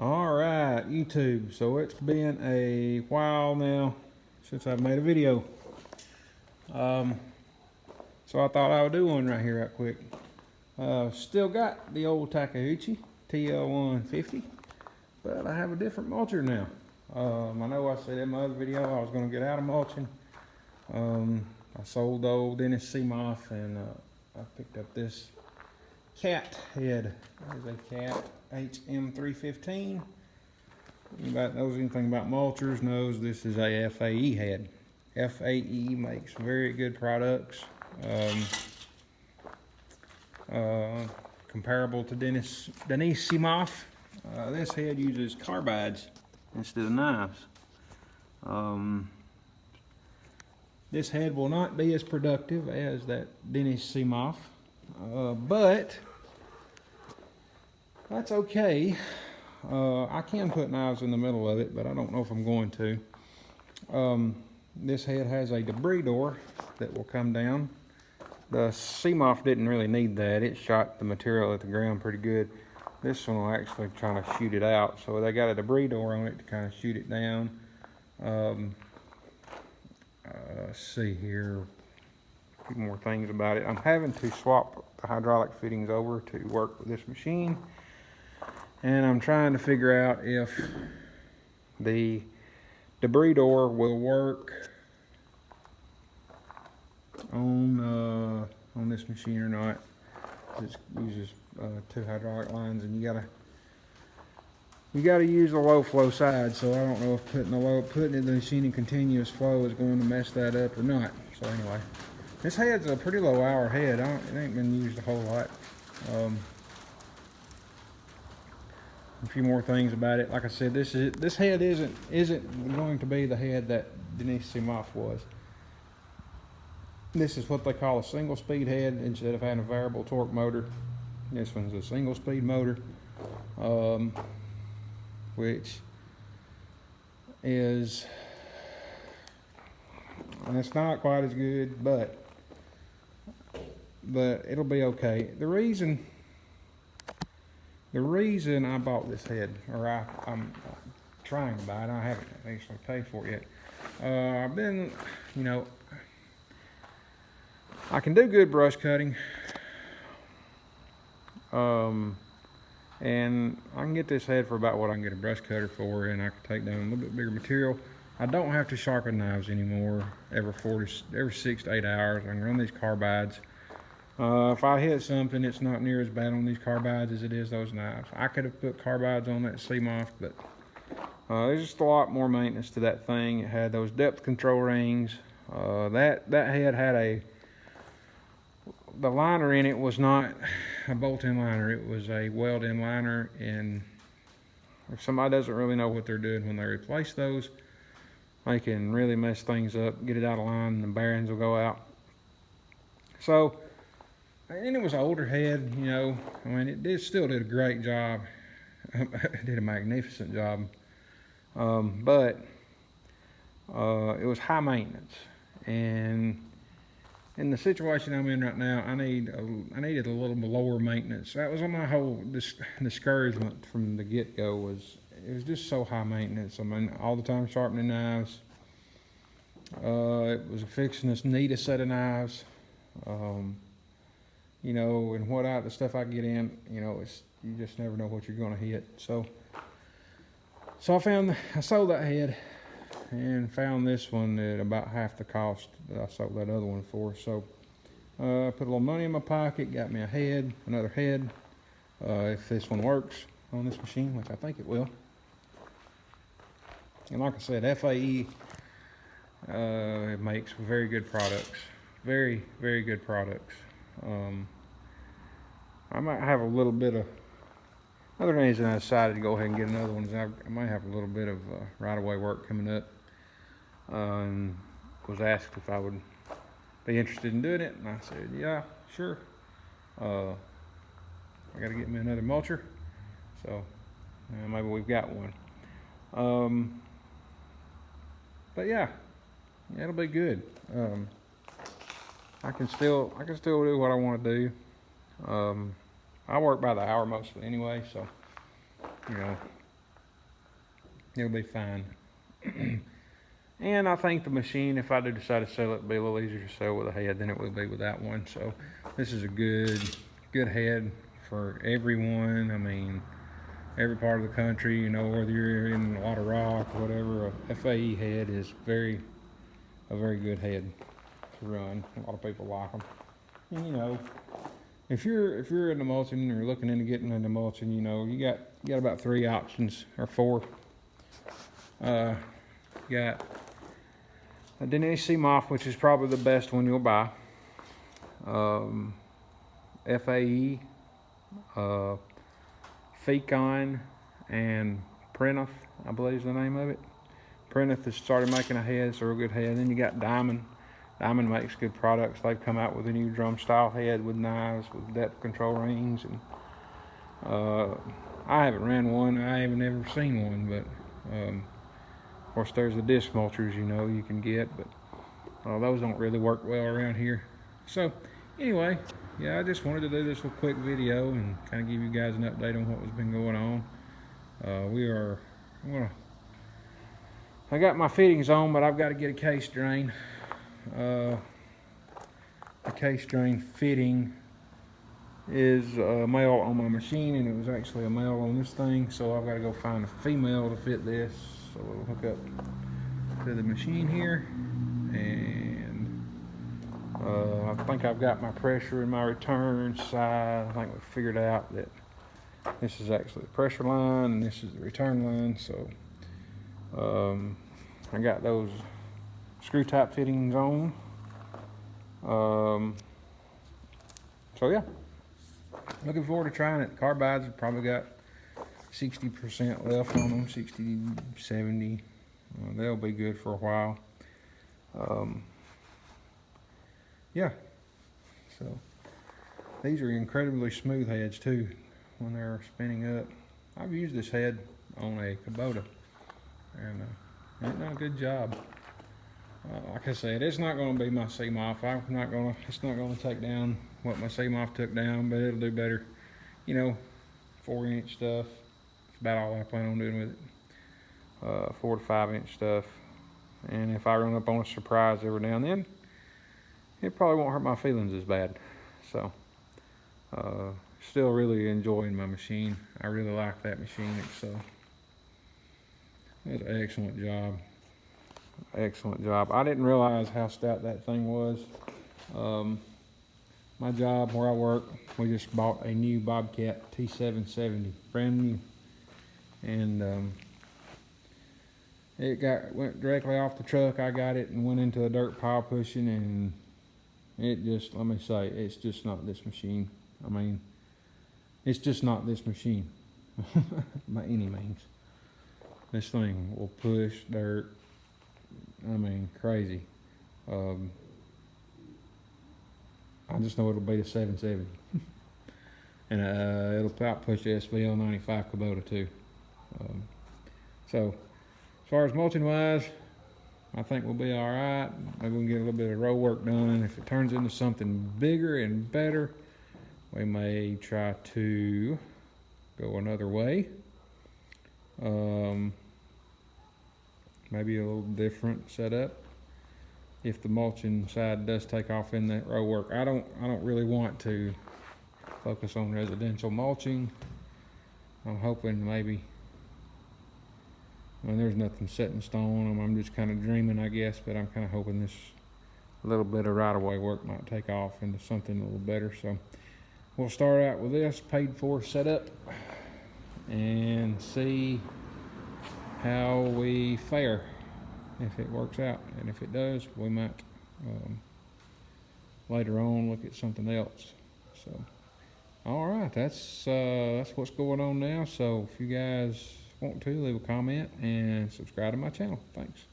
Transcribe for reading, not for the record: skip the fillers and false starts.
All right, YouTube. So it's been a while now since I've made a video. So I thought I would do one right here right quick. Still got the old Takeuchi TL150, but I have a different mulcher now. I know I said in my other video I was going to get out of mulching. I sold the old Dennis Seamoff and I picked up this cat head. There's a cat HM315. Anybody that knows anything about mulchers knows this is a FAE head. FAE makes very good products. Comparable to Dennis Seamoff. This head uses carbides instead of knives. This head will not be as productive as that Dennis Seamoff, but that's okay. I can put knives in the middle of it, but I don't know if I'm going to. This head has a debris door that will come down. The Seamoff didn't really need that. It shot the material at the ground pretty good. This one will actually try to shoot it out. So they got a debris door on it to kind of shoot it down. Let's see here. A few more things about it. I'm having to swap the hydraulic fittings over to work with this machine. And I'm trying to figure out if the debris door will work on this machine or not. It uses two hydraulic lines, and you gotta use the low flow side. So I don't know if putting it in the machine in continuous flow is going to mess that up or not. So anyway, this head's a pretty low hour head. It ain't been used a whole lot. A few more things about it. Like I said, this head isn't going to be the head that Denise Seamoff was. This is what they call a single speed head instead of having a variable torque motor. This one's a single speed motor, which is, and it's not quite as good, but it'll be okay. The reason I bought this head, or I'm trying to buy it, I haven't actually paid for it yet. I've been, I can do good brush cutting, and I can get this head for about what I can get a brush cutter for, and I can take down a little bit bigger material. I don't have to sharpen knives anymore every 6 to 8 hours. I can run these carbides. If I hit something, it's not near as bad on these carbides as it is those knives. I could have put carbides on that Seamoff, but there's just a lot more maintenance to that thing. It had those depth control rings. That head had the liner in it was not a bolt-in liner. It was a weld-in liner, and if somebody doesn't really know what they're doing when they replace those, they can really mess things up, get it out of line, and the bearings will go out. So, and it was an older head, I mean, it still did a great job. It did a magnificent job. But it was high maintenance. And in the situation I'm in right now, I needed a little lower maintenance. That was my whole discouragement from the get-go. It was just so high maintenance. I mean, all the time sharpening knives. It was fixing this need a set of knives. And the stuff I get in, you just never know what you're going to hit. So I sold that head and found this one at about half the cost that I sold that other one for. So I put a little money in my pocket, got me another head, if this one works on this machine, which I think it will. And like I said, FAE it makes very good products, very, very good products. I might have a little bit of, other reason I decided to go ahead and get another one is I might have a little bit of right-of-way work coming up. And was asked if I would be interested in doing it, and I said, yeah, sure. I got to get me another mulcher, so maybe we've got one. But yeah, it'll be good. I can still do what I want to do. I work by the hour mostly anyway, so it'll be fine. And I think the machine, if I do decide to sell it, it'll be a little easier to sell with a head than it would be without one. So this is a good head for everyone. I mean, every part of the country, you know, whether you're in a lot of rock or whatever, a FAE head is a very good head to run. A lot of people like them. And, you know, if you're into mulching or looking into getting into mulching, you know, you got about 3 options or 4. You got a Denise Moth, which is probably the best one you'll buy. FAE, Fecon, and Prentice, I believe is the name of it. Prentice has started making a head, it's a real good head. Then you got Diamond. Diamond makes good products. They've come out with a new drum style head with knives, with depth control rings, and I haven't ran one. I haven't ever seen one, but of course there's the disc mulchers, you know, you can get, but those don't really work well around here. So anyway, yeah, I just wanted to do this little quick video and kind of give you guys an update on what has been going on. I got my fittings on, but I've got to get a case drain. The case drain fitting is a male on my machine, and it was actually a male on this thing, so I've got to go find a female to fit this. So we'll hook up to the machine here, and I think I've got my pressure in my return side. I think we figured out that this is actually the pressure line and this is the return line. So I got those screw type fittings on. So yeah, looking forward to trying it. Carbides have probably got 60% left on them, 60, 70. They'll be good for a while. Yeah, so these are incredibly smooth heads too when they're spinning up. I've used this head on a Kubota, and it done a good job. Like I said, it's not going to be my CMOF. It's not going to take down what my CMOF took down, but it'll do better. You know, 4-inch stuff. That's about all I plan on doing with it. 4 to 5-inch stuff. And if I run up on a surprise every now and then, it probably won't hurt my feelings as bad. So, still really enjoying my machine. I really like that machine. It's an excellent job. Excellent job. I didn't realize how stout that thing was. My job where I work, we just bought a new Bobcat T770, brand new, and it went directly off the truck. I got it and went into a dirt pile pushing, and it just, let me say, it's just not this machine. I mean, it's just not this machine by any means. This thing will push dirt. I mean, crazy. I just know it'll beat a 770. And it'll out push the SVL95 Kubota too. So, as far as mulching wise, I think we'll be all right. Maybe we can get a little bit of row work done. If it turns into something bigger and better, we may try to go another way. Maybe a little different setup. If the mulching side does take off in that row work, I don't really want to focus on residential mulching. I'm hoping maybe, I mean, there's nothing set in stone. I'm just kind of dreaming, I guess, but I'm kind of hoping this little bit of right-of-way work might take off into something a little better. So we'll start out with this paid for setup and see how we fare, if it works out. And if it does, we might later on look at something else. So all right, that's what's going on now. So if you guys want to, leave a comment and subscribe to my channel. Thanks.